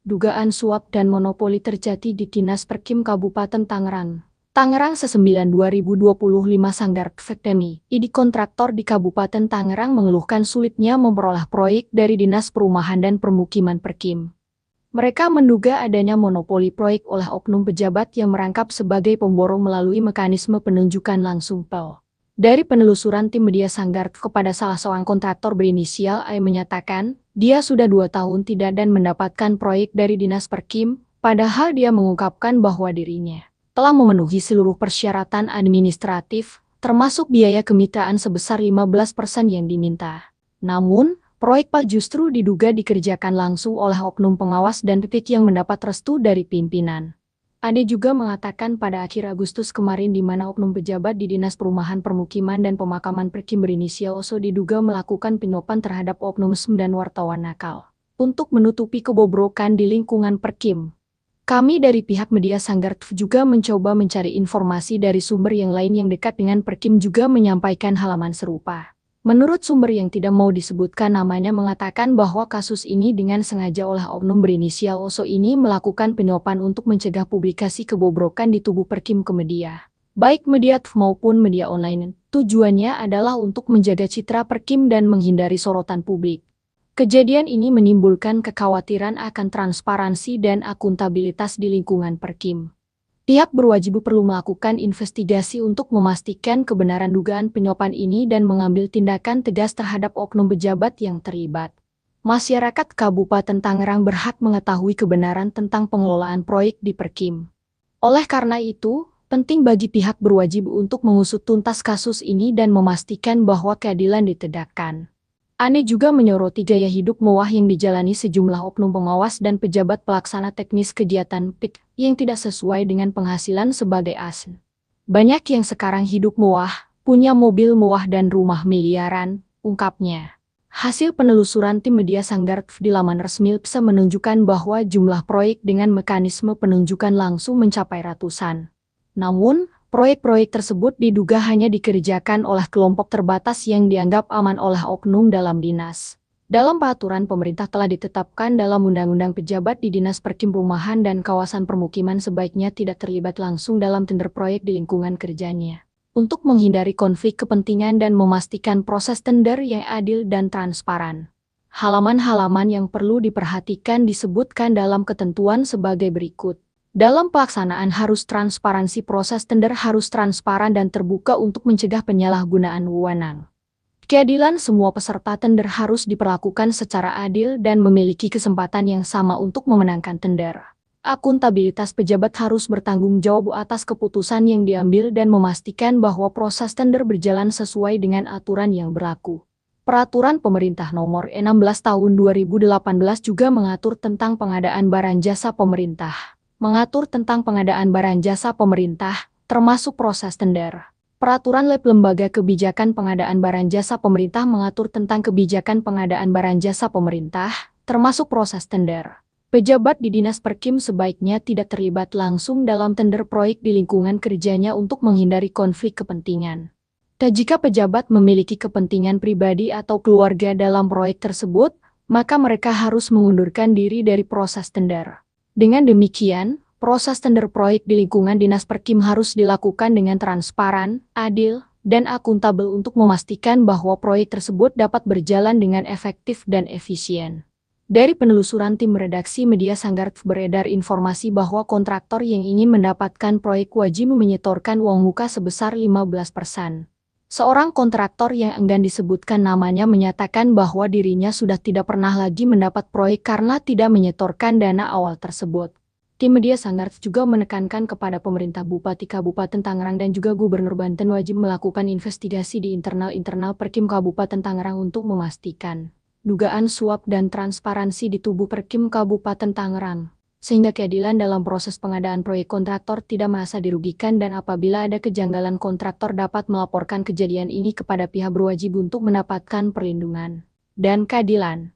Dugaan suap dan monopoli terjadi di Dinas Perkim Kabupaten Tangerang. Tangerang se-9 2025 Sanggar Vektemi, ID kontraktor di Kabupaten Tangerang mengeluhkan sulitnya memperoleh proyek dari Dinas Perumahan dan Permukiman Perkim. Mereka menduga adanya monopoli proyek oleh oknum pejabat yang merangkap sebagai pemborong melalui mekanisme penunjukan langsung PEL. Dari penelusuran tim media Sanggar kepada salah seorang kontraktor berinisial A menyatakan, dia sudah 2 tahun tidak dan mendapatkan proyek dari Dinas Perkim, padahal dia mengungkapkan bahwa dirinya telah memenuhi seluruh persyaratan administratif, termasuk biaya kemitraan sebesar 15% yang diminta. Namun, proyek PEL justru diduga dikerjakan langsung oleh oknum pengawas dan titik yang mendapat restu dari pimpinan. Ade juga mengatakan pada akhir Agustus kemarin di mana oknum pejabat di Dinas Perumahan Permukiman dan Pemakaman Perkim berinisial OSO diduga melakukan penyuapan terhadap oknum dan wartawan nakal untuk menutupi kebobrokan di lingkungan Perkim. Kami dari pihak media Sanggar juga mencoba mencari informasi dari sumber yang lain yang dekat dengan Perkim juga menyampaikan halaman serupa. Menurut sumber yang tidak mau disebutkan namanya mengatakan bahwa kasus ini dengan sengaja oleh oknum berinisial OSO ini melakukan penyuapan untuk mencegah publikasi kebobrokan di tubuh Perkim ke media, baik media maupun media online. Tujuannya adalah untuk menjaga citra Perkim dan menghindari sorotan publik. Kejadian ini menimbulkan kekhawatiran akan transparansi dan akuntabilitas di lingkungan Perkim. Pihak berwajib perlu melakukan investigasi untuk memastikan kebenaran dugaan penyuapan ini dan mengambil tindakan tegas terhadap oknum pejabat yang terlibat. Masyarakat Kabupaten Tangerang berhak mengetahui kebenaran tentang pengelolaan proyek di Perkim. Oleh karena itu, penting bagi pihak berwajib untuk mengusut tuntas kasus ini dan memastikan bahwa keadilan ditegakkan. Ane juga menyoroti gaya hidup mewah yang dijalani sejumlah oknum pengawas dan pejabat pelaksana teknis kegiatan PIK yang tidak sesuai dengan penghasilan sebagai ASN. Banyak yang sekarang hidup mewah, punya mobil mewah dan rumah miliaran, ungkapnya. Hasil penelusuran tim media Sanggar di laman resmi bisa menunjukkan bahwa jumlah proyek dengan mekanisme penunjukan langsung mencapai ratusan. Namun, proyek-proyek tersebut diduga hanya dikerjakan oleh kelompok terbatas yang dianggap aman oleh oknum dalam dinas. Dalam peraturan pemerintah telah ditetapkan dalam Undang-Undang Pejabat di Dinas Perkim Perumahan dan Kawasan Permukiman sebaiknya tidak terlibat langsung dalam tender proyek di lingkungan kerjanya. Untuk menghindari konflik kepentingan dan memastikan proses tender yang adil dan transparan. Halaman-halaman yang perlu diperhatikan disebutkan dalam ketentuan sebagai berikut. Dalam pelaksanaan harus transparansi proses tender harus transparan dan terbuka untuk mencegah penyalahgunaan wewenang. Keadilan semua peserta tender harus diperlakukan secara adil dan memiliki kesempatan yang sama untuk memenangkan tender. Akuntabilitas pejabat harus bertanggung jawab atas keputusan yang diambil dan memastikan bahwa proses tender berjalan sesuai dengan aturan yang berlaku. Peraturan Pemerintah Nomor 16 Tahun 2018 juga mengatur tentang pengadaan barang jasa pemerintah. Termasuk proses tender. Peraturan Lembaga Kebijakan Pengadaan Barang Jasa Pemerintah mengatur tentang kebijakan pengadaan barang jasa pemerintah, termasuk proses tender. Pejabat di Dinas Perkim sebaiknya tidak terlibat langsung dalam tender proyek di lingkungan kerjanya untuk menghindari konflik kepentingan. Jika pejabat memiliki kepentingan pribadi atau keluarga dalam proyek tersebut, maka mereka harus mengundurkan diri dari proses tender. Dengan demikian, proses tender proyek di lingkungan Dinas Perkim harus dilakukan dengan transparan, adil, dan akuntabel untuk memastikan bahwa proyek tersebut dapat berjalan dengan efektif dan efisien. Dari penelusuran tim redaksi media Sanggar beredar informasi bahwa kontraktor yang ingin mendapatkan proyek wajib menyetorkan uang muka sebesar 15%. Seorang kontraktor yang enggan disebutkan namanya menyatakan bahwa dirinya sudah tidak pernah lagi mendapat proyek karena tidak menyetorkan dana awal tersebut. Tim media Sanggar juga menekankan kepada pemerintah Bupati Kabupaten Tangerang dan juga Gubernur Banten wajib melakukan investigasi di internal Perkim Kabupaten Tangerang untuk memastikan dugaan suap dan transparansi di tubuh Perkim Kabupaten Tangerang, sehingga keadilan dalam proses pengadaan proyek kontraktor tidak merasa dirugikan dan apabila ada kejanggalan kontraktor dapat melaporkan kejadian ini kepada pihak berwajib untuk mendapatkan perlindungan dan keadilan.